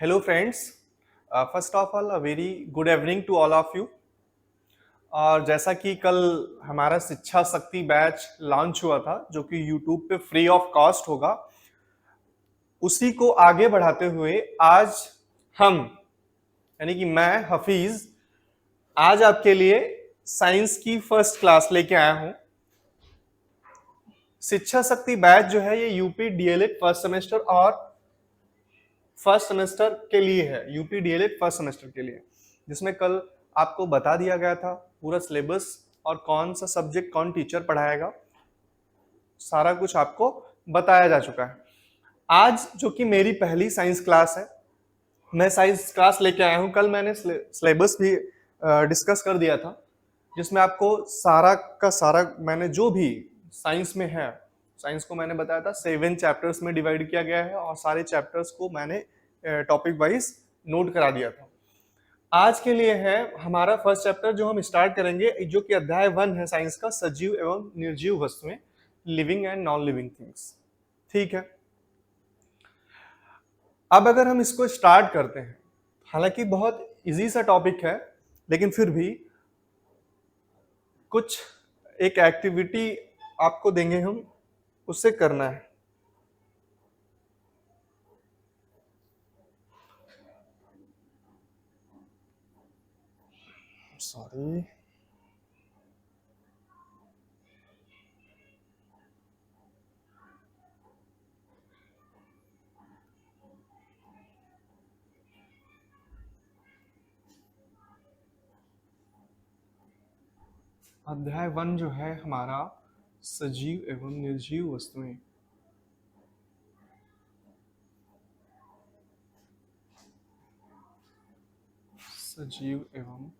Hello friends, first of all a very good evening to all of you। और जैसा कि कल हमारा शिक्षा शक्ति बैच लॉन्च हुआ था जो कि YouTube पे फ्री ऑफ कॉस्ट होगा, उसी को आगे बढ़ाते हुए आज हम यानी कि मैं हफीज आज आपके लिए साइंस की फर्स्ट क्लास लेके आया हूं। शिक्षा शक्ति बैच जो है ये यूपी डीएलएड फर्स्ट सेमेस्टर और फर्स्ट सेमेस्टर के लिए है, यूपी डीएलएड फर्स्ट सेमेस्टर के लिए, जिसमें कल आपको बता दिया गया था पूरा सिलेबस और कौन सा सब्जेक्ट कौन टीचर पढ़ाएगा, सारा कुछ आपको बताया जा चुका है। आज जो कि मेरी पहली साइंस क्लास है, मैं साइंस क्लास लेके आया हूं। कल मैंने सिलेबस भी डिस्कस कर दिया था, जिसमें आपको सारा का सारा मैंने जो भी साइंस में है, साइंस को मैंने बताया था 7 चैप्टर्स में डिवाइड किया गया है और सारे चैप्टर्स को मैंने टॉपिक वाइज नोट करा दिया था। आज के लिए है हमारा फर्स्ट चैप्टर जो हम स्टार्ट करेंगे, जो कि अध्याय 1 है साइंस का, सजीव एवं निर्जीव वस्तुएं, living and non living things. ठीक है, अब अगर हम इसको स्टार्ट करते हैं, हालांकि बहुत इजी सा टॉपिक है, लेकिन फिर भी कुछ एक एक्टिविटी आपको देंगे हम, उससे करना है। सॉरी, अध्याय 1 जो है हमारा सजीव एवं निर्जीव वस्तुएं। सजीव एवं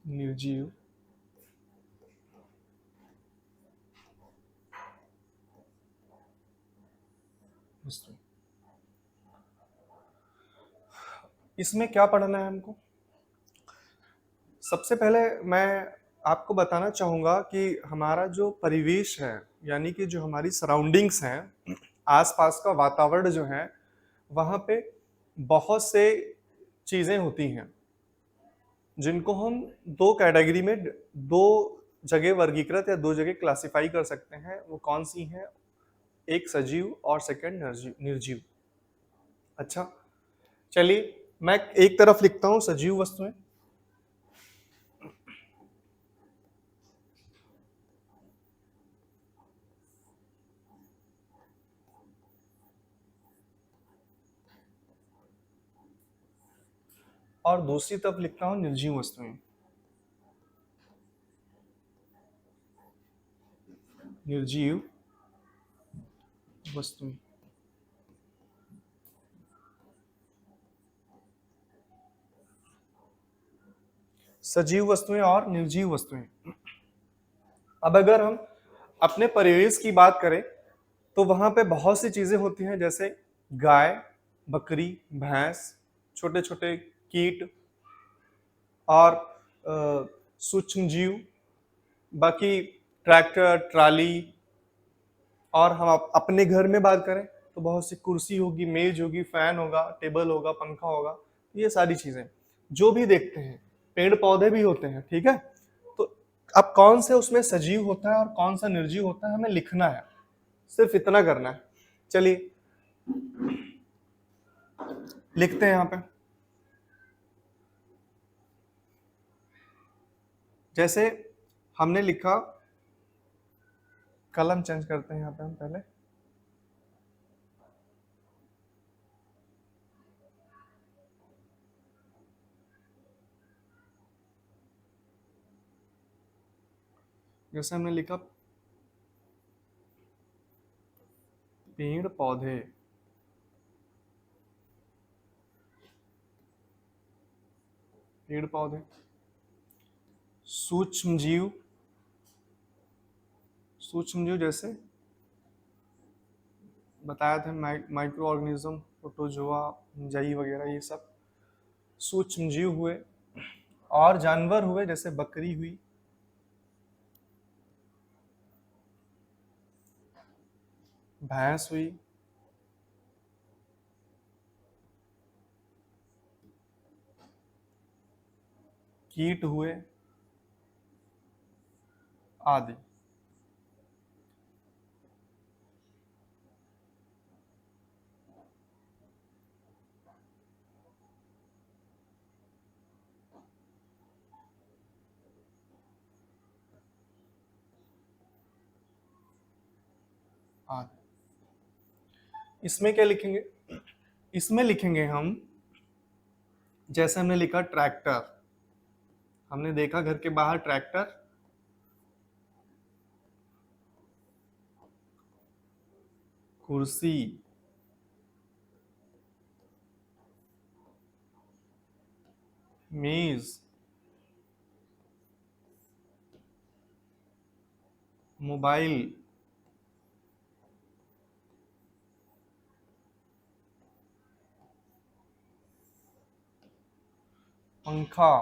निर्जीव वस्तुएं। इसमें क्या पढ़ना है हमको? सबसे पहले मैं आपको बताना चाहूँगा कि हमारा जो परिवेश है, यानी कि जो हमारी सराउंडिंग्स हैं, आसपास का वातावरण जो है, वहाँ पे बहुत से चीज़ें होती हैं जिनको हम दो कैटेगरी में, दो जगह वर्गीकृत या दो जगह क्लासिफाई कर सकते हैं। वो कौन सी हैं? एक सजीव और सेकंड निर्जीव। अच्छा, चलिए मैं एक तरफ लिखता हूँ सजीव वस्तुएं, और दूसरी तरफ लिखता हूँ निर्जीव वस्तुएं। निर्जीव वस्तुएं। सजीव वस्तुएं और निर्जीव वस्तुएं। अब अगर हम अपने परिवेश की बात करें तो वहां पे बहुत सी चीजें होती हैं, जैसे गाय, बकरी, भैंस, छोटे छोटे कीट और सूक्ष्म जीव, बाकी ट्रैक्टर, ट्राली। और हम अपने घर में बात करें तो बहुत सी कुर्सी होगी, मेज होगी, फैन होगा, टेबल होगा, पंखा होगा, ये सारी चीजें जो भी देखते हैं। पेड़ पौधे भी होते हैं, ठीक है। तो अब कौन से उसमें सजीव होता है और कौन सा निर्जीव होता है, हमें लिखना है, सिर्फ इतना करना है। चलिए लिखते हैं यहाँ पे। जैसे हमने लिखा, कलम चेंज करते हैं यहाँ पे हम पहले। जैसे हमने लिखा पेड़ पौधे, पेड़ पौधे, सूक्ष्म जीव, सूक्ष्म जीव जैसे बताया था, माइक्रो ऑर्गेनिज्म, प्रोटोजोआ, जई वगैरह, ये सब सूक्ष्म जीव हुए। और जानवर हुए जैसे बकरी हुई, भैंस हुई, कीट हुए आदि। आदि। इसमें क्या लिखेंगे? इसमें लिखेंगे हम, जैसे हमने लिखा ट्रैक्टर, हमने देखा घर के बाहर ट्रैक्टर, कुर्सी, मेज, मोबाइल, पंखा,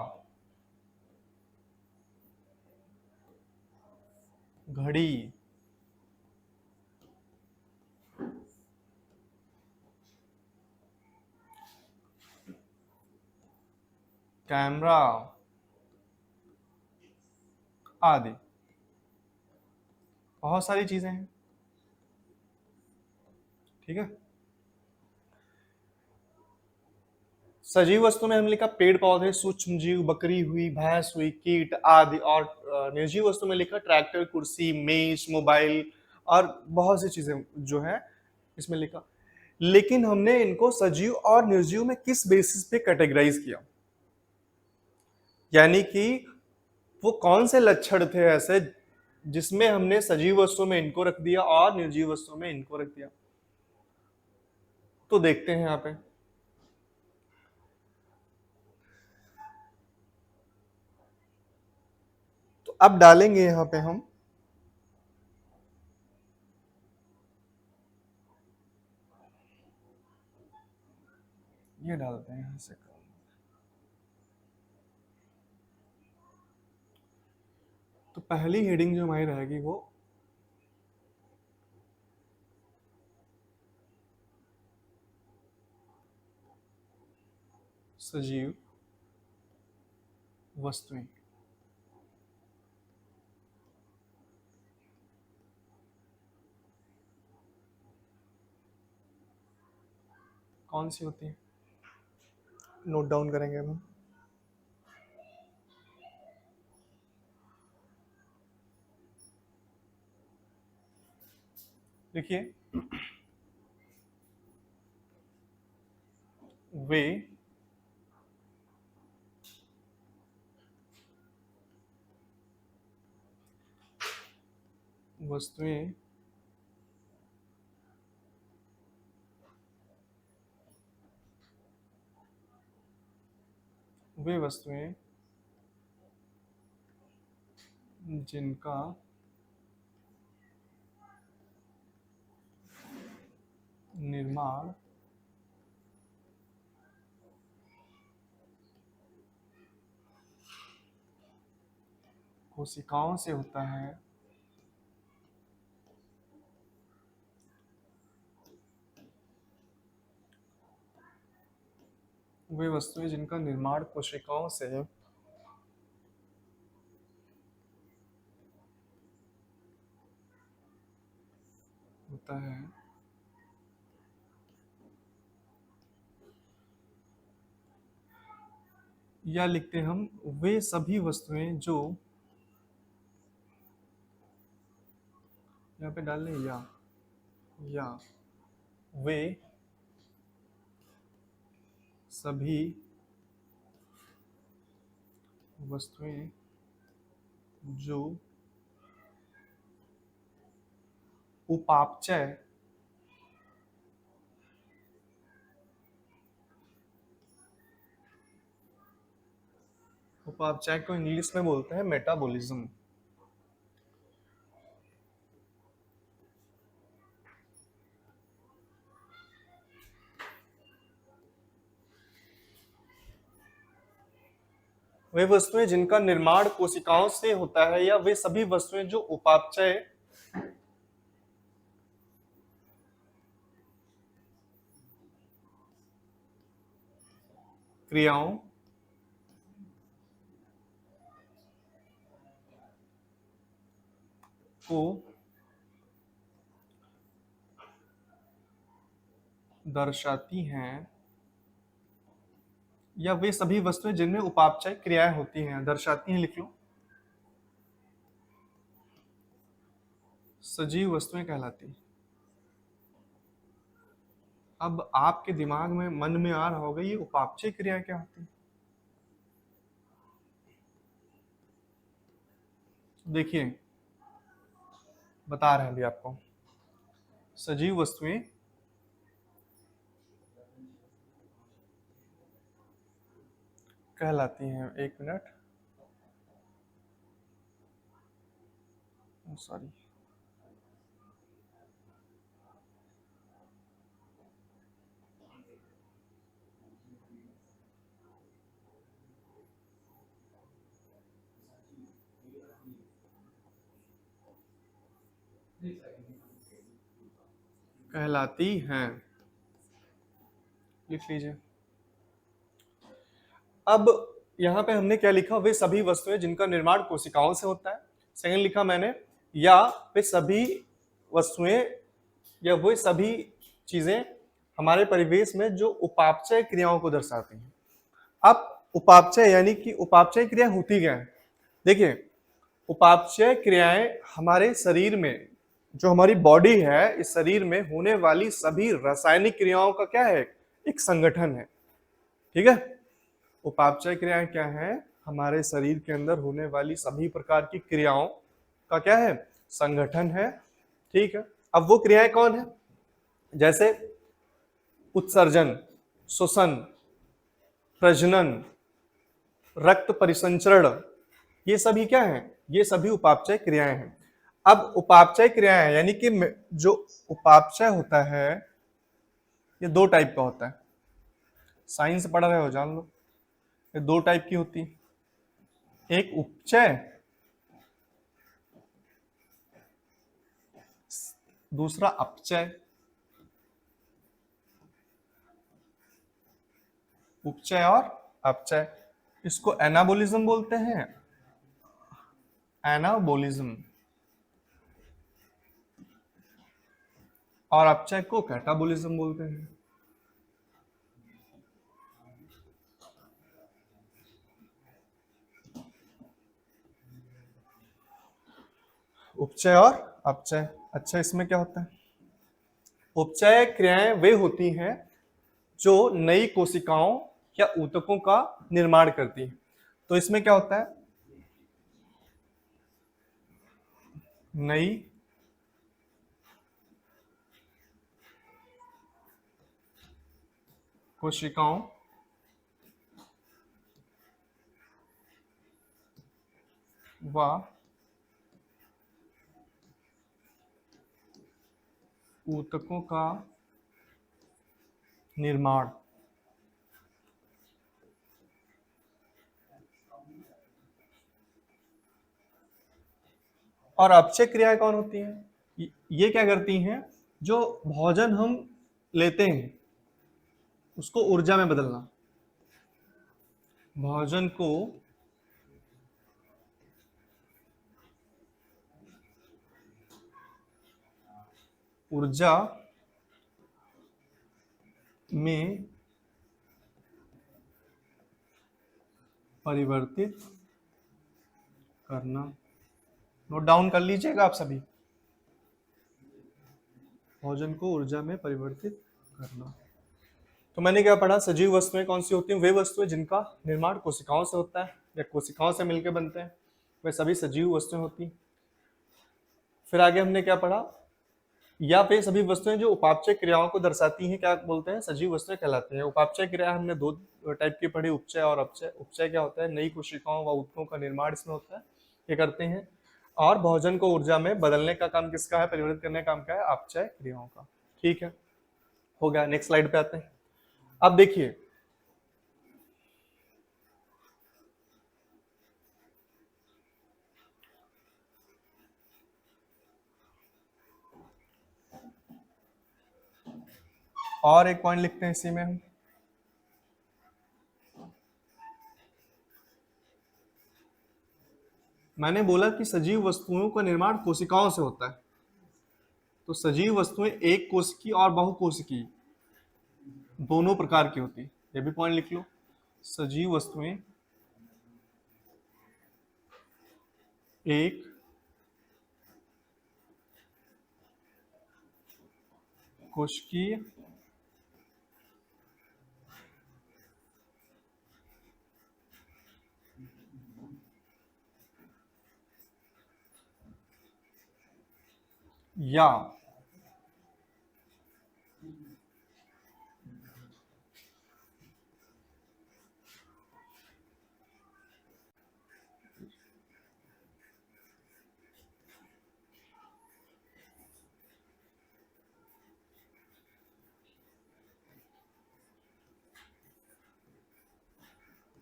घड़ी, कैमरा आदि। बहुत सारी चीजें हैं। ठीक है। सजीव वस्तु में हमने लिखा पेड़ पौधे, सूक्ष्म जीव, बकरी हुई, भैंस हुई, कीट आदि। और निर्जीव वस्तु में लिखा ट्रैक्टर, कुर्सी, मेज, मोबाइल और बहुत सी चीजें जो है इसमें लिखा। लेकिन हमने इनको सजीव और निर्जीव में किस बेसिस पे कैटेगराइज किया, यानी कि वो कौन से लक्षण थे ऐसे जिसमें हमने सजीव वस्तु में इनको रख दिया और निर्जीव वस्तु में इनको रख दिया। तो देखते हैं यहाँ पे। तो अब डालेंगे यहाँ पे हम ये डालते हैं यहाँ से। तो पहली हेडिंग जो हमारी रहेगी वो सजीव वस्तुएं। कौन सी होती है? नोट डाउन करेंगे हम। देखिए, वे वस्तुएं वे वस्तुएं जिनका निर्माण कोशिकाओं से होता है, वे वस्तुएं जिनका निर्माण कोशिकाओं से होता है, या लिखते हम वे सभी वस्तुएं जो, यहाँ पे डाल लें या वे सभी वस्तुएं जो उपापचय उपापचय को इंग्लिश में बोलते हैं मेटाबॉलिज्म। वे वस्तुएं जिनका निर्माण कोशिकाओं से होता है या वे सभी वस्तुएं जो उपापचय क्रियाओं को दर्शाती हैं या वे सभी वस्तुएं जिनमें उपापचय क्रियाएं होती हैं, दर्शाती हैं लिख लो, सजीव वस्तुएं कहलाती हैं। अब आपके दिमाग में मन में आ रहा होगा ये उपापचय क्रियाएं क्या होती हैं। देखिए बता रहे हैं अभी आपको, सजीव वस्तुएं कहलाती हैं, एक मिनट, सॉरी, कहलाती हैं, लिख लीजिए। अब यहां पे हमने क्या लिखा, वे सभी वस्तुएं जिनका निर्माण कोशिकाओं से होता है। सेकंड लिखा मैंने, या वे सभी वस्तुएं या वे सभी चीजें हमारे परिवेश में जो उपापचय क्रियाओं को दर्शाती हैं। अब उपापचय यानी कि उपापचय क्रिया होती क्या है। देखिए उपापचय क्रियाएं हमारे शरीर में, जो हमारी बॉडी है, इस शरीर में होने वाली सभी रासायनिक क्रियाओं का क्या है, एक संगठन है। ठीक है, उपापचय क्रियाएं क्या है, हमारे शरीर के अंदर होने वाली सभी प्रकार की क्रियाओं का क्या है, संगठन है। ठीक है, अब वो क्रियाएं कौन है, जैसे उत्सर्जन, श्वसन, प्रजनन, रक्त परिसंचरण, ये सभी क्या है, ये सभी उपापचय क्रियाएं हैं। अब उपापचय क्रियाएं यानी कि जो उपापचय होता है ये दो टाइप का होता है, साइंस पढ़ रहे हो जान लो, ये दो टाइप की होती है, एक उपचय, दूसरा अपचय। उपचय और अपचय, इसको एनाबोलिज्म बोलते हैं, एनाबोलिज्म, और अपचय को कैटाबोलिज्म बोलते हैं। उपचय और अपचय। अच्छा इसमें क्या होता है, उपचय क्रियाएं वे होती हैं जो नई कोशिकाओं या ऊतकों का निर्माण करती हैं। तो इसमें क्या होता है, नई कोशिकाओं व ऊतकों का निर्माण। और अपचय क्रियाएं कौन होती हैं, ये क्या करती हैं, जो भोजन हम लेते हैं उसको ऊर्जा में बदलना, भोजन को ऊर्जा में परिवर्तित करना। नोट डाउन कर लीजिएगा आप सभी, भोजन को ऊर्जा में परिवर्तित करना। तो मैंने क्या पढ़ा, सजीव वस्तुएं कौन सी होती हैं, वे वस्तुएं जिनका निर्माण कोशिकाओं से होता है या कोशिकाओं से मिलकर बनते हैं, वे सभी सजीव वस्तुएं होती हैं। फिर आगे हमने क्या पढ़ा, या वे सभी वस्तुएं जो उपापचय क्रियाओं को दर्शाती हैं क्या बोलते हैं, सजीव वस्तुएं कहलाती हैं। उपापचय क्रिया हमने दो टाइप की पढ़ी, उपचय और अपचय। उपचय क्या होता है, नई कोशिकाओं व ऊतकों का निर्माण इसमें होता है, ये करते हैं। और भोजन को ऊर्जा में बदलने का काम किसका है, परिवर्तित करने का काम क्या है, अपचय क्रियाओं का। ठीक है, हो गया। नेक्स्ट स्लाइड पे आते हैं। अब देखिए और एक पॉइंट लिखते हैं इसी में हम, मैंने बोला कि सजीव वस्तुओं का निर्माण कोशिकाओं से होता है। तो सजीव वस्तुएं एक कोशिकीय और बहुकोशिकीय दोनों प्रकार की होती है, ये भी पॉइंट लिख लो। सजीव वस्तुएं एक कोशिकीय या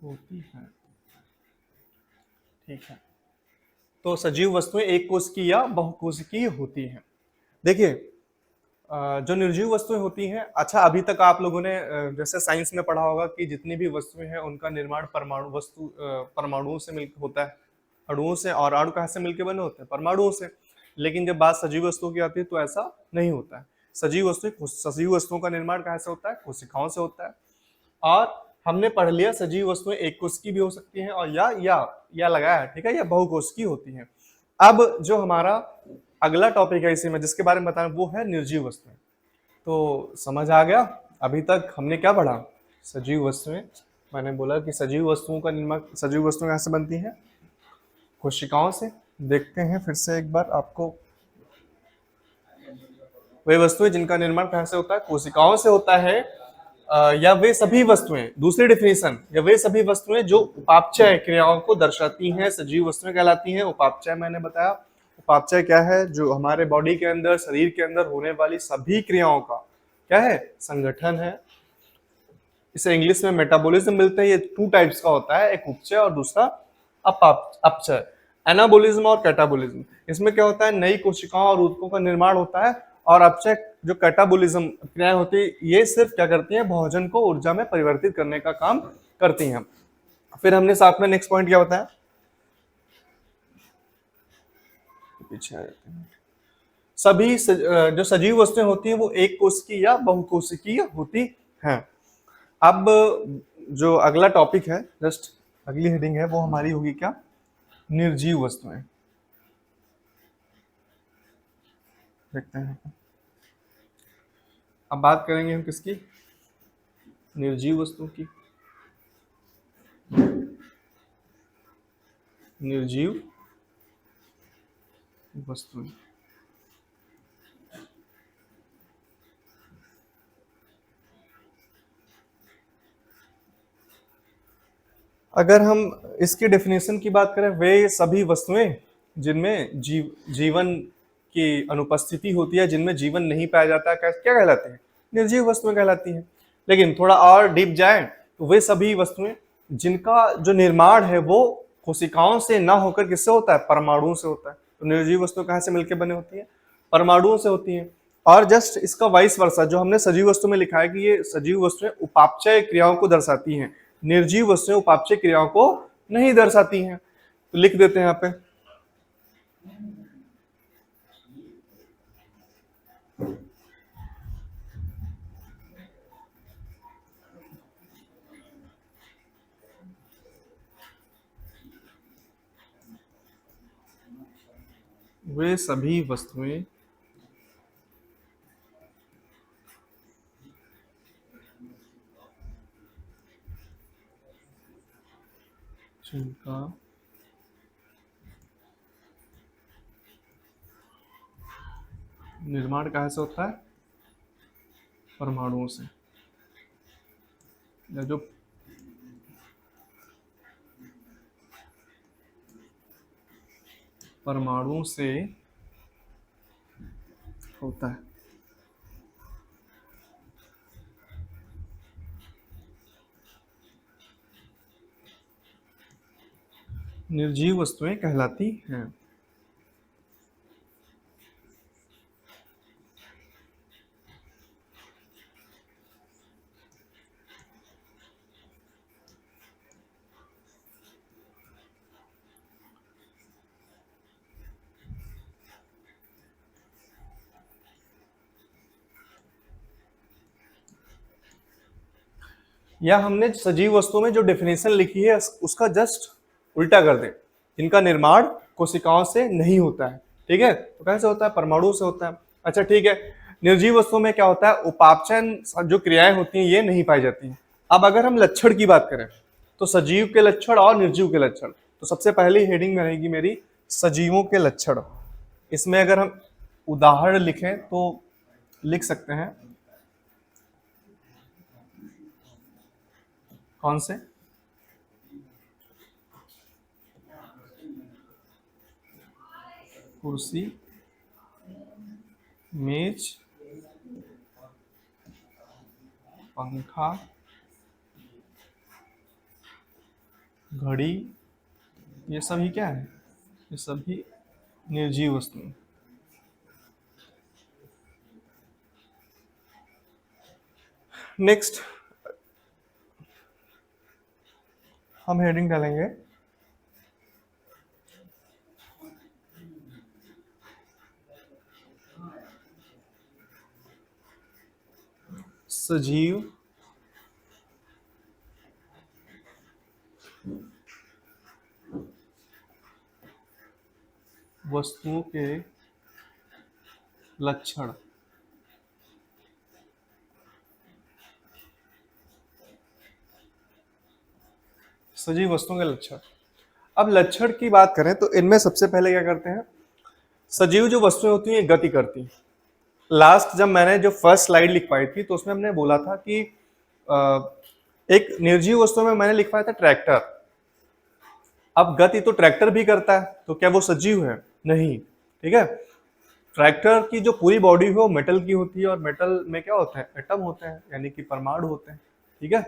होती है। ठीक है, तो सजीव वस्तुएं एक कोशिकीय या बहुकोशिकीय होती हैं। देखिए जो निर्जीव वस्तुएं होती हैं, अच्छा अभी तक आप लोगों ने जैसे साइंस में पढ़ा होगा कि जितनी भी वस्तुएं हैं उनका निर्माण परमाणुओं से मिलकर होता है, अणुओं से, और अणु कहाँ से मिलकर बने होते हैं? परमाणुओं से। लेकिन जब बात सजीव वस्तुओं की आती है तो ऐसा नहीं होता है। सजीव वस्तुओं का निर्माण कहाँ से होता है? कोशिकाओं से होता है। और हमने पढ़ लिया सजीव वस्तुएं एक कोशिकीय भी हो सकती हैं और या लगाया है, ठीक है, या बहुकोशिकीय होती हैं। अब जो हमारा अगला टॉपिक है इसी में जिसके बारे में बताना, वो है निर्जीव वस्तुएं। तो समझ आ गया? अभी तक हमने क्या पढ़ा? सजीव वस्तुएं, मैंने बोला कि सजीव वस्तुओं का निर्माण, सजीव वस्तुएं कहाँ से बनती हैं? कोशिकाओं से। देखते हैं फिर से एक बार आपको, वे वस्तुएं जिनका निर्माण कहाँ से होता है? कोशिकाओं से होता है। या वे सभी वस्तुएं, दूसरी डेफिनेशन, या वे सभी वस्तुएं जो उपापचय क्रियाओं को दर्शाती हैं सजीव वस्तुएं कहलाती हैं। उपापचय मैंने बताया, उपापचय क्या है? जो हमारे बॉडी के अंदर, शरीर के अंदर होने वाली सभी क्रियाओं का क्या है? संगठन है। इसे इंग्लिश में मेटाबॉलिज्म मिलते हैं। ये 2 टाइप्स का होता है, एक उपचय और दूसरा अपचय, एनाबॉलिज्म और कैटाबॉलिज्म। इसमें क्या होता है? नई कोशिकाओं और ऊतकों का निर्माण होता है। और अपचय जो कैटाबॉलिज्म क्रियाएं होती है, ये सिर्फ क्या करती हैं? भोजन को ऊर्जा में परिवर्तित करने का काम करती हैं। फिर हमने साथ में नेक्स्ट पॉइंट क्या बताया? पीछे आ जाते हैं। जो सजीव वस्तुएं होती हैं वो एक कोशिकीय या बहुकोशिकीय होती हैं। अब जो अगला टॉपिक है, जस्ट अगली हेडिंग है, वो हमारी होगी क्या? निर्जीव वस्तुएं। देखते हैं, अब बात करेंगे हम किसकी? निर्जीव वस्तुओं की। निर्जीव वस्तुएं, अगर हम इसकी डेफिनेशन की बात करें, वे सभी वस्तुएं जिनमें जीवन की अनुपस्थिति होती है, जिनमें जीवन नहीं पाया जाता, क्या कहलाते हैं? निर्जीव वस्तुएं कहलाती हैं। लेकिन थोड़ा और डीप जाएं तो वे सभी वस्तुएं जिनका जो निर्माण है वो कोशिकाओं से ना होकर किससे होता है? परमाणुओं से होता है। तो निर्जीव वस्तुएं कहाँ से मिलकर बनी होती है? परमाणुओं से होती हैं। और जस्ट इसका वाइस वर्सा, जो हमने सजीव वस्तु में लिखा है कि ये सजीव वस्तुएं उपापचय क्रियाओं को दर्शाती हैं, निर्जीव वस्तुएं उपापचय क्रियाओं को नहीं दर्शाती हैं। तो लिख देते हैं यहाँ पे, वे सभी वस्तुएं जिनका निर्माण कहाँ से होता है? परमाणुओं से। या जो परमाणुओं से होता है। निर्जीव वस्तुएं कहलाती हैं। या हमने सजीव वस्तुओं में जो डेफिनेशन लिखी है उसका जस्ट उल्टा कर दें। इनका निर्माण कोशिकाओं से नहीं होता है, ठीक है, तो कैसे होता है, परमाणु से होता है। अच्छा ठीक है, निर्जीव वस्तुओं में क्या होता है, उपापचयन जो क्रियाएं होती हैं ये नहीं पाई जाती हैं। अब अगर हम लक्षण की बात करें तो सजीव के लक्षण और निर्जीव के लक्षण, तो सबसे पहली हेडिंग में रहेगी मेरी सजीवों के लक्षण। इसमें अगर हम उदाहरण लिखें तो लिख सकते हैं, कौन से, कुर्सी, मेज, पंखा, घड़ी, ये सभी क्या है, ये सभी निर्जीव वस्तु। नेक्स्ट हम हेडिंग डालेंगे सजीव वस्तुओं के लक्षण। सजीव वस्तुओं के लक्षण। अब लक्षण की बात करें तो इनमें सबसे पहले क्या करते हैं, सजीव जो वस्तुएं होती हैं गति करती हैं। लास्ट जब मैंने जो फर्स्ट स्लाइड लिखवाई थी तो उसमें हमने बोला था कि एक निर्जीव वस्तु में मैंने लिखवाया था ट्रैक्टर। अब गति तो ट्रैक्टर भी करता है, तो क्या वो सजीव है, नहीं, ठीक है। ट्रैक्टर की जो पूरी बॉडी है वो मेटल की होती है और मेटल में क्या होता है, एटम होते हैं, यानी कि परमाणु होते हैं, ठीक है।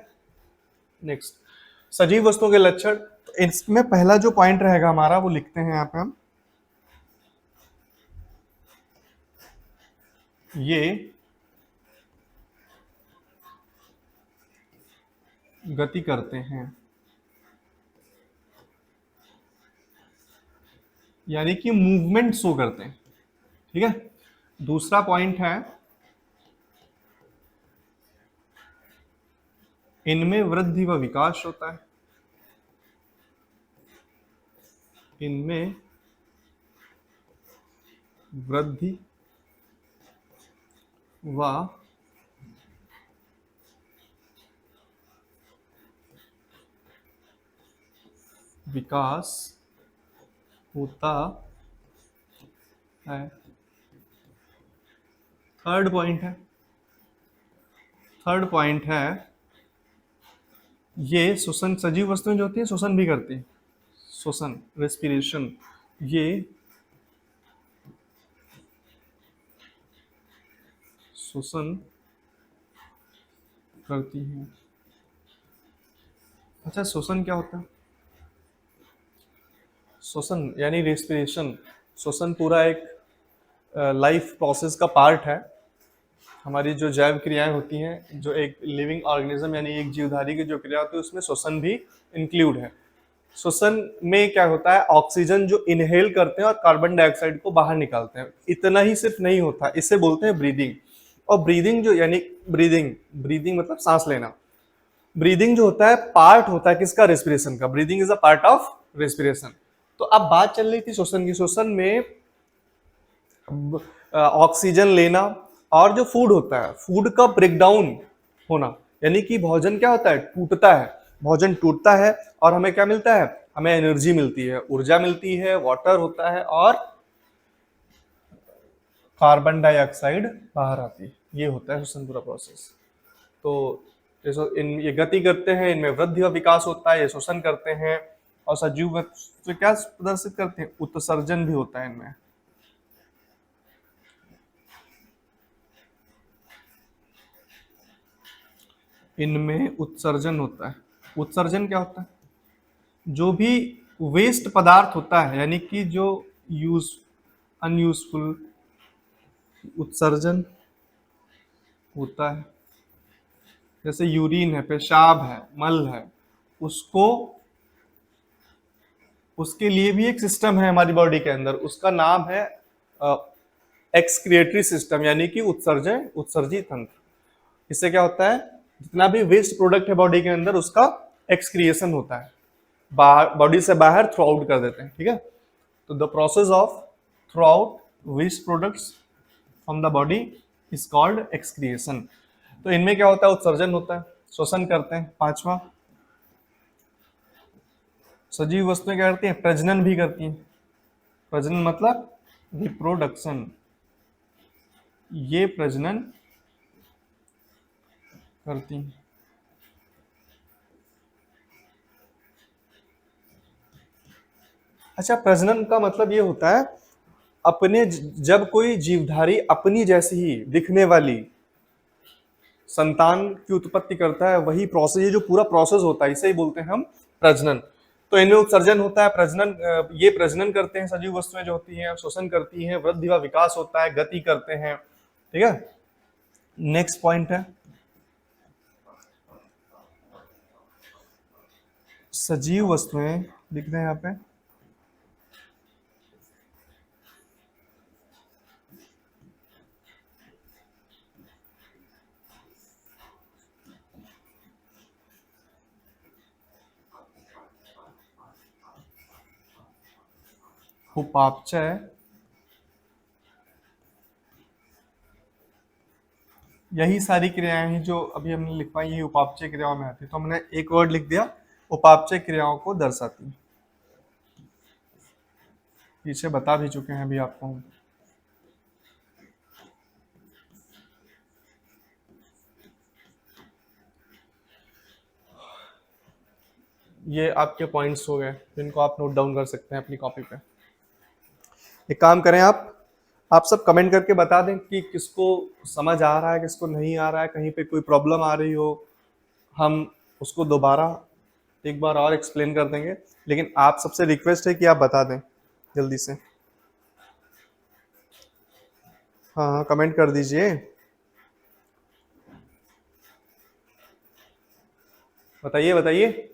नेक्स्ट सजीव वस्तुओं के लक्षण, तो इसमें पहला जो पॉइंट रहेगा हमारा वो लिखते हैं यहाँ पे हम, ये गति करते हैं, यानी कि मूवमेंट शो करते हैं, ठीक है। दूसरा पॉइंट है इनमें वृद्धि व विकास होता है, इनमें वृद्धि व विकास होता है। थर्ड पॉइंट है ये श्वसन, सजीव वस्तुएं जो होती है श्वसन भी करती है, श्वसन, रेस्पिरेशन, ये श्वसन करती है। अच्छा श्वसन क्या होता है, श्वसन यानी रेस्पिरेशन, श्वसन पूरा एक लाइफ प्रोसेस का पार्ट है। हमारी जो जैव क्रियाएं होती हैं, जो एक लिविंग ऑर्गेनिज्म यानी एक जीवधारी की जो क्रिया होती है उसमें श्वसन भी इंक्लूड है। श्वसन में क्या होता है, ऑक्सीजन जो इनहेल करते हैं और कार्बन डाइऑक्साइड को बाहर निकालते हैं, इतना ही सिर्फ नहीं होता, इसे बोलते हैं ब्रीदिंग। और ब्रीदिंग जो यानी ब्रीदिंग मतलब सांस लेना, ब्रीदिंग जो होता है पार्ट होता है किसका, रेस्पिरेशन का। Breathing is a part of respiration. तो अब बात चल रही थी श्वसन की, श्वसन में ऑक्सीजन लेना और जो फूड होता है, फूड का ब्रेकडाउन होना, यानी कि भोजन क्या होता है, टूटता है, भोजन टूटता है और हमें क्या मिलता है, हमें एनर्जी मिलती है, ऊर्जा मिलती है, वाटर होता है और कार्बन डाइऑक्साइड बाहर आती है। ये होता है श्वसन पूरा प्रोसेस। तो ये गति करते हैं, इनमें वृद्धि और विकास होता है, ये श्वसन करते हैं। और सजीव तो क्या प्रदर्शित करते हैं, उत्सर्जन भी होता है इनमें। इनमें उत्सर्जन होता है। उत्सर्जन क्या होता है, जो भी वेस्ट पदार्थ होता है, यानी कि जो अनयूजफुल, उत्सर्जन होता है। जैसे यूरिन है, पेशाब है, मल है, उसको, उसके लिए भी एक सिस्टम है हमारी बॉडी के अंदर, उसका नाम है एक्सक्रिएटरी सिस्टम, यानी कि उत्सर्जी तंत्र। इससे क्या होता है, जितना भी वेस्ट प्रोडक्ट है बॉडी के अंदर उसका एक्सक्रिएशन होता है, बाहर बॉडी से बाहर थ्रो आउट कर देते हैं, ठीक है। तो the process of throw out waste products from the body is called excretion. तो इनमें क्या होता है, उत्सर्जन होता है, श्वसन करते हैं। पांचवा, सजीव वस्तुएं क्या करती हैं, प्रजनन भी करती हैं। प्रजनन मतलब रिप्रोडक्शन, ये प्रजनन करती हैं। अच्छा, प्रजनन का मतलब ये होता है अपने जब कोई जीवधारी अपनी जैसी ही दिखने वाली संतान की उत्पत्ति करता है, वही प्रोसेस, ये जो पूरा प्रोसेस होता है इसे ही बोलते हैं हम प्रजनन। तो इनमें उत्सर्जन होता है, प्रजनन, ये प्रजनन करते हैं सजीव वस्तुएं जो होती हैं, श्वसन करती हैं, वृद्धि व विकास होता है, गति करते हैं, ठीक है। नेक्स्ट पॉइंट है सजीव वस्तुएं, लिख रहे हैं यहाँ पे, उपापचय, यही सारी क्रियाएं हैं जो अभी हमने लिखवाई, यही उपापचय क्रियाओं में आती है। तो हमने एक वर्ड लिख दिया, उपापचय क्रियाओं को दर्शाती है। पीछे बता भी चुके हैं अभी आपको हम। ये आपके पॉइंट्स हो गए जिनको आप नोट डाउन कर सकते हैं अपनी कॉपी पे। एक काम करें, आप सब कमेंट करके बता दें कि किसको समझ आ रहा है, किसको नहीं आ रहा है, कहीं पे कोई प्रॉब्लम आ रही हो, हम उसको दोबारा एक बार और एक्सप्लेन कर देंगे। लेकिन आप सबसे रिक्वेस्ट है कि आप बता दें जल्दी से। हाँ हाँ, कमेंट कर दीजिए, बताइए बताइए।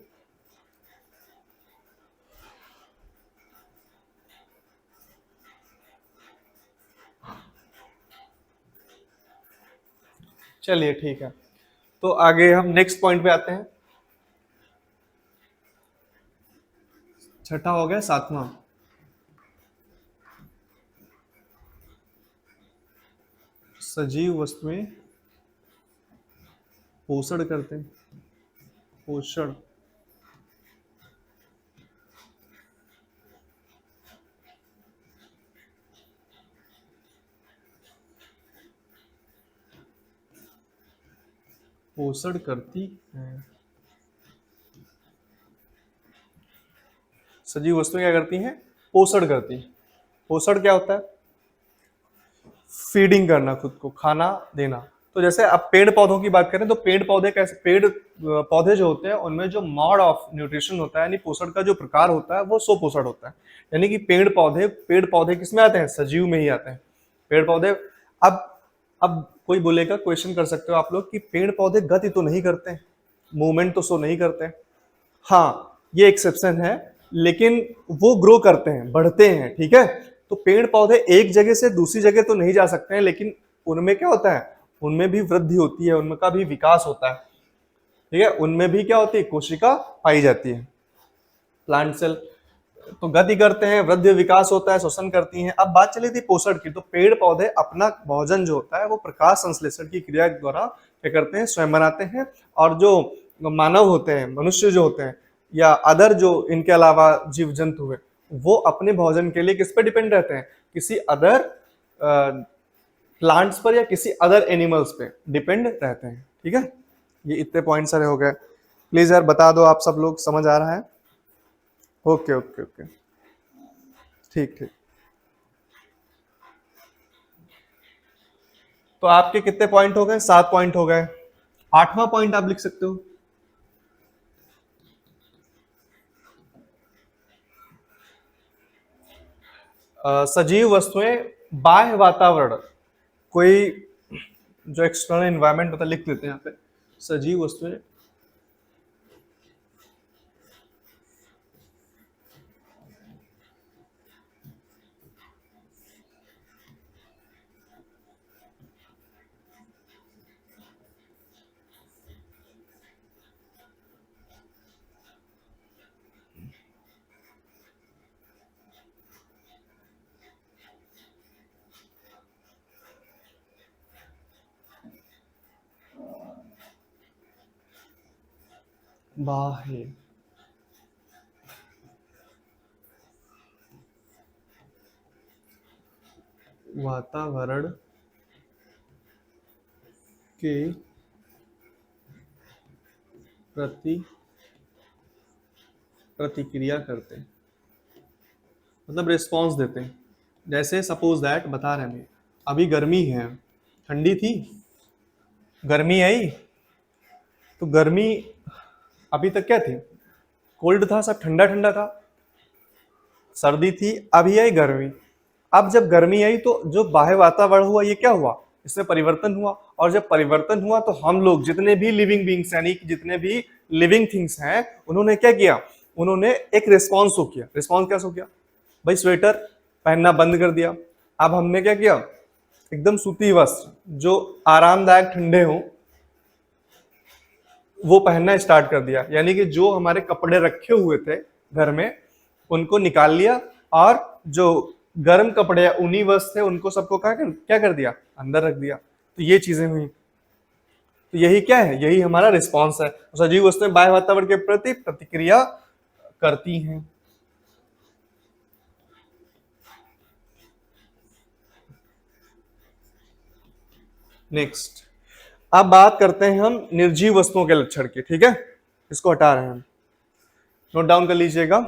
चलिए ठीक है, तो आगे हम नेक्स्ट पॉइंट पे आते हैं। छठा हो गया, सातवां, सजीव वस्तुएं पोषण करते हैं, पोषण, पोषण करती हैं। सजीव वस्तुएं क्या करती हैं, पोषण करती हैं। पोषण क्या होता है, फीडिंग करना, खुद को खाना देना। तो जैसे अब पेड़ पौधों की बात करें तो पेड़ पौधे कैसे, पेड़ पौधे जो होते हैं उनमें जो मोड ऑफ न्यूट्रिशन होता है, यानी पोषण का जो प्रकार होता है वो स्वपोषण होता है। यानी कि पेड़ पौधे किस में आते हैं, सजीव में ही आते हैं पेड़ पौधे। अब अब कोई बोलेगा, क्वेश्चन कर सकते हो आप लोग कि पेड़ पौधे गति तो नहीं करते, मूवमेंट तो सो नहीं करते। हाँ, ये एक्सेप्शन है, लेकिन वो ग्रो करते हैं, बढ़ते हैं, ठीक है। तो पेड़ पौधे एक जगह से दूसरी जगह तो नहीं जा सकते हैं, लेकिन उनमें क्या होता है, उनमें भी वृद्धि होती है, उनका भी विकास होता है, ठीक है। उनमें भी क्या होती है, कोशिका पाई जाती है, प्लांट सेल। तो गति करते हैं, वृद्धि विकास होता है, श्वसन करती हैं। अब बात चली थी पोषण की, तो पेड़ पौधे अपना भोजन जो होता है वो प्रकाश संश्लेषण की क्रिया के द्वारा क्या करते हैं, स्वयं बनाते हैं। और जो मानव होते हैं, मनुष्य जो होते हैं, या अदर जो इनके अलावा जीव जंतु हुए, वो अपने भोजन के लिए किस पे डिपेंड रहते हैं, किसी अदर प्लांट्स पर या किसी अदर एनिमल्स पे डिपेंड रहते हैं, ठीक है। ये इतने पॉइंट सारे हो गए। प्लीज यार बता दो आप सब लोग, समझ आ रहा है? ओके ओके ओके, ठीक ठीक। तो आपके कितने पॉइंट हो गए, 7 पॉइंट हो गए। 8वां पॉइंट आप लिख सकते हो, सजीव वस्तुएं बाह्य वातावरण, कोई जो एक्सटर्नल एनवायरनमेंट होता है, लिख लेते हैं यहाँ पे, सजीव वस्तुएं बाह्य वातावरण के प्रति प्रतिक्रिया करते हैं, मतलब रिस्पॉन्स देते हैं। जैसे सपोज दैट बता रहे हैं, अभी गर्मी है, ठंडी थी, गर्मी आई, तो गर्मी अभी तक क्या थी, कोल्ड था, सब ठंडा ठंडा था, सर्दी थी, अभी आई गर्मी। अब जब गर्मी आई तो जो बाह्य वातावरण हुआ ये क्या हुआ, इसमें परिवर्तन हुआ, और जब परिवर्तन हुआ तो हम लोग जितने भी लिविंग बींग्स यानी कि जितने भी लिविंग थिंग्स हैं उन्होंने क्या किया, उन्होंने एक रिस्पॉन्स शो किया। रिस्पॉन्स क्या शो किया भाई, स्वेटर पहनना बंद कर दिया। अब हमने क्या किया, एकदम सूती वस्त्र जो आरामदायक ठंडे हो वो पहनना स्टार्ट कर दिया, यानी कि जो हमारे कपड़े रखे हुए थे घर में उनको निकाल लिया, और जो गर्म कपड़े या ऊनी वस्त्र थे उनको सबको क्या कर दिया, अंदर रख दिया। तो ये चीजें हुई, तो यही क्या है, यही हमारा रिस्पॉन्स है। सजीव वस्तुएं बाह्य वातावरण के प्रति प्रतिक्रिया करती हैं। नेक्स्ट, अब बात करते हैं हम निर्जीव वस्तुओं के लक्षण की, ठीक है, इसको हटा रहे हैं हम, नोट डाउन कर लीजिएगा।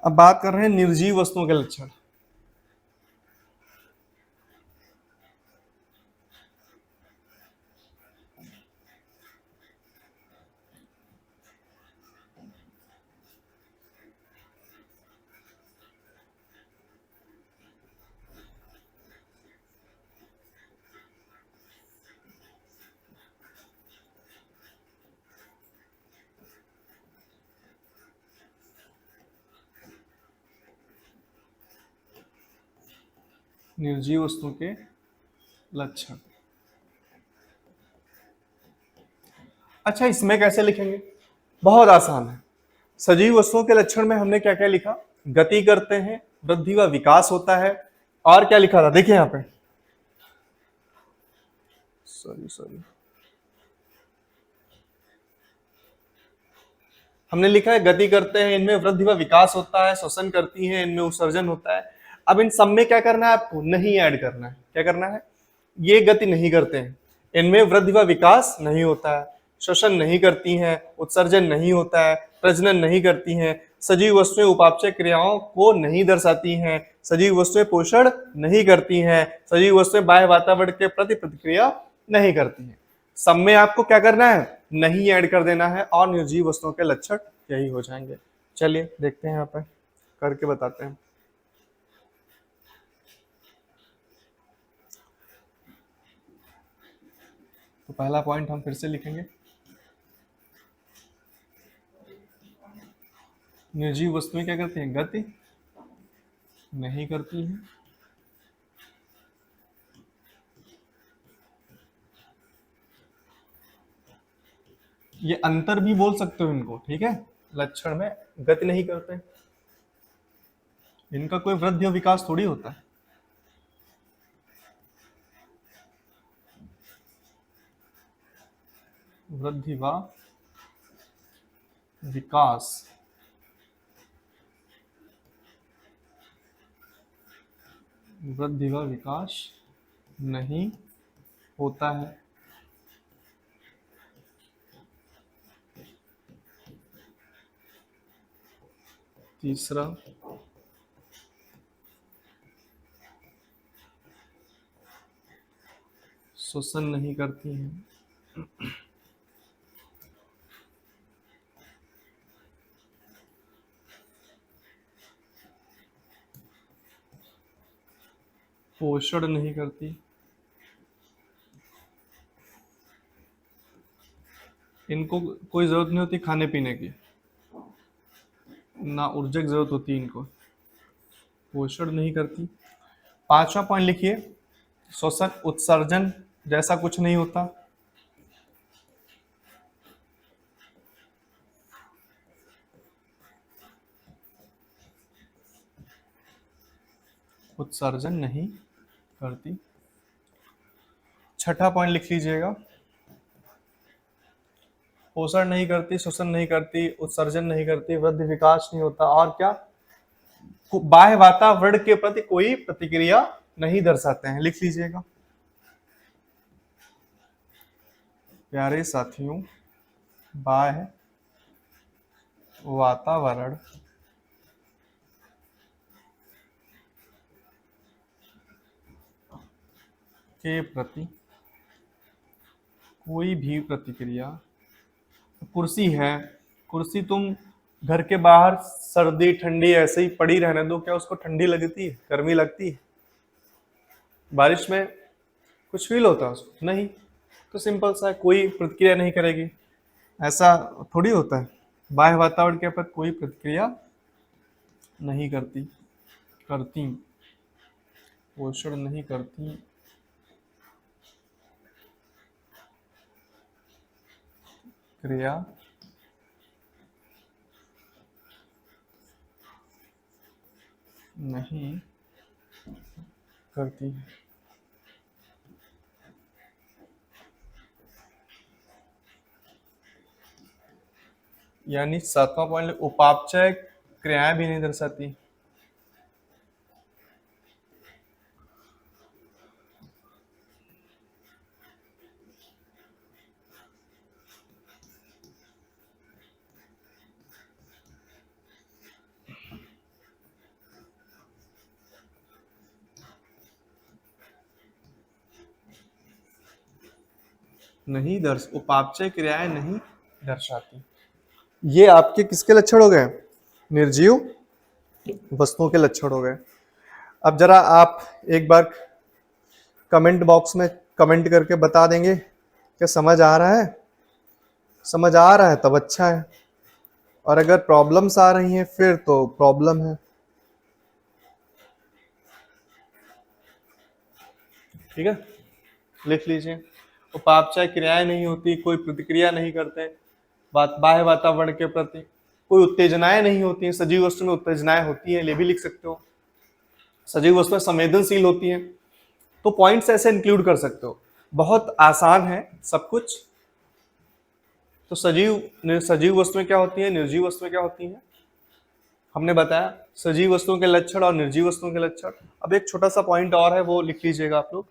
अब बात कर रहे हैं निर्जीव वस्तुओं के लक्षण। निर्जीव वस्तुओं के लक्षण, अच्छा इसमें कैसे लिखेंगे, बहुत आसान है। सजीव वस्तुओं के लक्षण में हमने क्या क्या लिखा, गति करते हैं, वृद्धि व विकास होता है, और क्या लिखा था, देखिए यहां पे, सॉरी सॉरी, हमने लिखा है गति करते हैं, इनमें वृद्धि व विकास होता है, श्वसन करती हैं, इनमें उत्सर्जन होता है। अब इन सब में क्या करना है आपको, नहीं ऐड करना है, क्या करना है, ये गति नहीं करते हैं, इनमें वृद्धि व विकास नहीं होता है, श्वसन नहीं करती हैं, उत्सर्जन नहीं होता है, प्रजनन नहीं करती हैं, सजीव वस्तुएं उपापचय क्रियाओं को नहीं दर्शाती हैं, सजीव वस्तुएं पोषण नहीं करती हैं, सजीव वस्तुएं बाह्य वातावरण के प्रति प्रतिक्रिया नहीं करती हैं। सब में आपको क्या करना है, नहीं ऐड कर देना है, और निर्जीव वस्तुओं के लक्षण यही हो जाएंगे। चलिए देखते हैं यहाँ पे करके बताते हैं। तो पहला पॉइंट हम फिर से लिखेंगे, निर्जीव वस्तुएं क्या करती हैं, गति नहीं करती हैं, ये अंतर भी बोल सकते हो इनको, ठीक है, लक्षण में गति नहीं करते, इनका कोई वृद्धि और विकास थोड़ी होता है। वृद्धि व विकास वृद्धि व विकास नहीं होता है। तीसरा, श्वसन नहीं करती हैं। पोषण नहीं करती, इनको कोई जरूरत नहीं होती खाने पीने की, ना ऊर्जा की जरूरत होती इनको, पोषण नहीं करती। पांचवा पॉइंट लिखिए, श्वसन उत्सर्जन जैसा कुछ नहीं होता, उत्सर्जन नहीं करती। छठा पॉइंट लिख लीजिएगा, पोषण नहीं करती, शोषण नहीं करती, उत्सर्जन नहीं करती, वृद्धि विकास नहीं होता, और क्या, बाह्य वातावरण के प्रति कोई प्रतिक्रिया नहीं दर्शाते हैं। लिख लीजिएगा प्यारे साथियों, बाह्य वातावरण के प्रति कोई भी प्रतिक्रिया। कुर्सी है, कुर्सी तुम घर के बाहर सर्दी ठंडी ऐसे ही पड़ी रहने दो, क्या उसको ठंडी लगती है, गर्मी लगती है? बारिश में कुछ फील होता है उसको? नहीं। तो सिंपल सा है, कोई प्रतिक्रिया नहीं करेगी, ऐसा थोड़ी होता है। बाह्य वातावरण के प्रति कोई प्रतिक्रिया नहीं करती, करती, पोषण नहीं करती, क्रिया नहीं करती। यानी सातवां पॉइंट, उपापचय क्रियाएं भी नहीं दर्शाती। नहीं उपापचय क्रियाएं नहीं दर्शाती। ये आपके किसके लक्षण हो गए? निर्जीव वस्तुओं के लक्षण हो गए। अब जरा आप एक बार कमेंट बॉक्स में कमेंट करके बता देंगे क्या समझ आ रहा है? समझ आ रहा है तब अच्छा है, और अगर प्रॉब्लम्स आ रही हैं फिर तो प्रॉब्लम है। ठीक है, लिख लीजिए, उपापचय क्रियाएं नहीं होती, कोई प्रतिक्रिया नहीं करते, बाह्य वातावरण के प्रति कोई उत्तेजनाएं नहीं होती हैं। सजीव वस्तु में उत्तेजनाएं होती हैं, ये भी लिख सकते हो। सजीव वस्तुएं संवेदनशील होती हैं। तो पॉइंट्स ऐसे इंक्लूड कर सकते हो, बहुत आसान है सब कुछ। तो सजीव वस्तुएं क्या होती हैं, निर्जीव वस्तुएं क्या होती हैं, हमने बताया सजीव वस्तुओं के लक्षण और निर्जीव वस्तुओं के लक्षण। अब एक छोटा सा पॉइंट और है, वो लिख लीजिएगा आप लोग।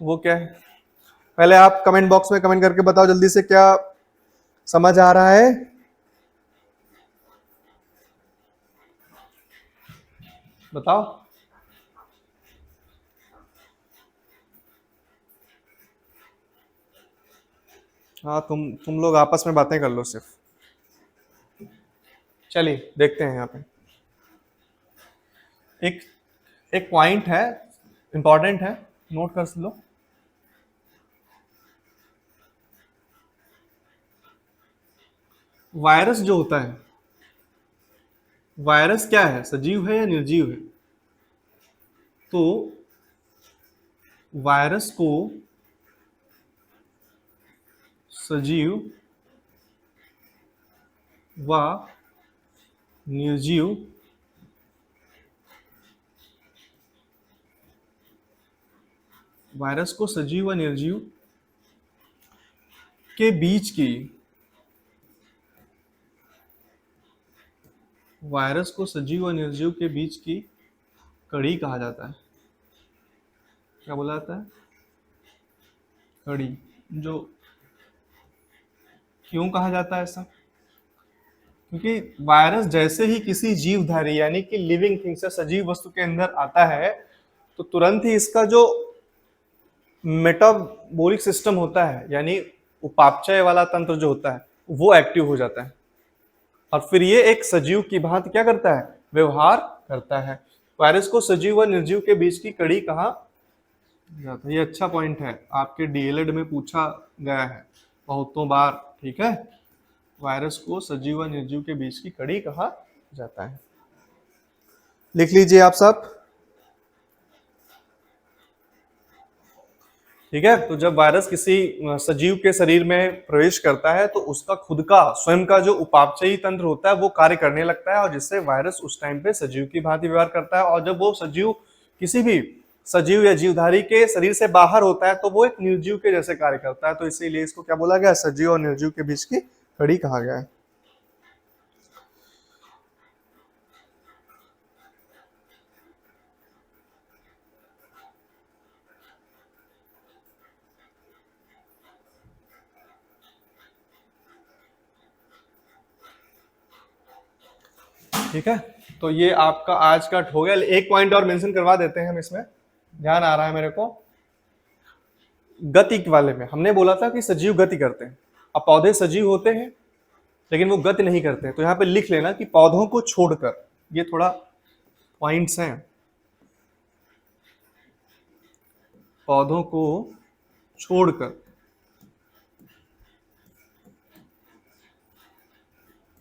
वो क्या है, पहले आप कमेंट बॉक्स में कमेंट करके बताओ जल्दी से, क्या समझ आ रहा है? बताओ। हाँ, तुम लोग आपस में बातें कर लो सिर्फ। चलिए देखते हैं यहाँ पे एक एक पॉइंट है, इंपॉर्टेंट है, नोट कर लो। वायरस जो होता है, वायरस क्या है, सजीव है या निर्जीव है? तो वायरस को सजीव व निर्जीव वायरस को सजीव व निर्जीव के बीच की, वायरस को सजीव व निर्जीव के बीच की कड़ी कहा जाता है। क्या बोला जाता है? कड़ी। जो क्यों कहा जाता है ऐसा? क्योंकि वायरस जैसे ही किसी जीवधारी यानी कि लिविंग थिंग्स या सजीव वस्तु के अंदर आता है, तो तुरंत ही इसका जो मेटाबॉलिक सिस्टम होता है, यानी उपापचय वाला तंत्र जो होता है, वो एक्टिव हो जाता है, और फिर ये एक सजीव की भांति क्या करता है, व्यवहार करता है। वायरस को सजीव व निर्जीव के बीच की कड़ी कहा जाता है। ये अच्छा पॉइंट है, आपके डीएलएड में पूछा गया है बहुतों बार। ठीक है, वायरस को सजीव व निर्जीव के बीच की कड़ी कहा जाता है। लिख लीजिए आप सब। ठीक है। तो जब वायरस किसी सजीव के शरीर में प्रवेश करता है तो उसका खुद का स्वयं का जो उपापचयी तंत्र होता है वो कार्य करने लगता है, और जिससे वायरस उस टाइम पे सजीव की भांति व्यवहार करता है। और जब वो सजीव किसी भी सजीव या जीवधारी के शरीर से बाहर होता है तो वो एक निर्जीव के जैसे कार्य करता है। तो इसीलिए इसको क्या बोला गया, सजीव और निर्जीव के बीच की कड़ी कहा गया है। ठीक है, तो ये आपका आज का हो गया। एक पॉइंट और मेंशन करवा देते हैं हम इसमें, ध्यान आ रहा है मेरे को। गति वाले में हमने बोला था कि सजीव गति करते हैं। अब पौधे सजीव होते हैं लेकिन वो गति नहीं करते, तो यहाँ पे लिख लेना कि पौधों को छोड़कर, ये थोड़ा पॉइंट्स हैं। पौधों को छोड़कर,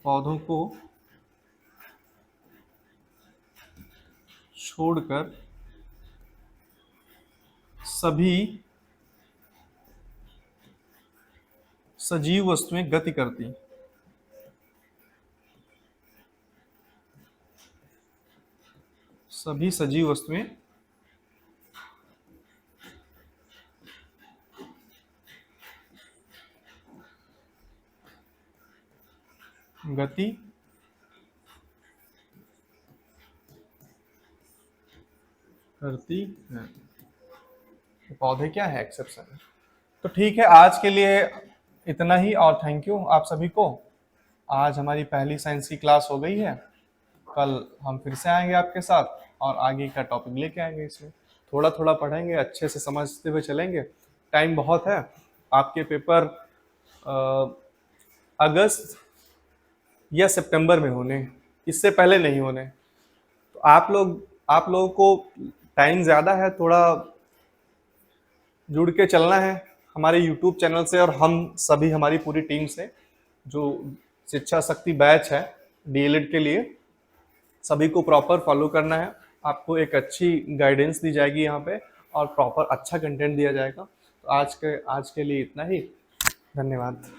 पौधों को छोड़कर सभी सजीव वस्तुएं गति करती हैं। सभी सजीव वस्तुएं गति करती हैं। तो पौधे क्या है, एक्सेप्शन है। तो ठीक है, आज के लिए इतना ही, और थैंक यू आप सभी को। आज हमारी पहली साइंस की क्लास हो गई है। कल हम फिर से आएंगे आपके साथ और आगे का टॉपिक लेके आएंगे। इसमें थोड़ा थोड़ा पढ़ेंगे, अच्छे से समझते हुए चलेंगे। टाइम बहुत है, आपके पेपर अगस्त या सितंबर में होने, इससे पहले नहीं होने। तो आप लोगों को टाइम ज़्यादा है, थोड़ा जुड़ के चलना है हमारे यूट्यूब चैनल से, और हम सभी हमारी पूरी टीम से, जो शिक्षा शक्ति बैच है डीएलएड के लिए, सभी को प्रॉपर फॉलो करना है। आपको एक अच्छी गाइडेंस दी जाएगी यहाँ पे, और प्रॉपर अच्छा कंटेंट दिया जाएगा। तो आज के लिए इतना ही, धन्यवाद।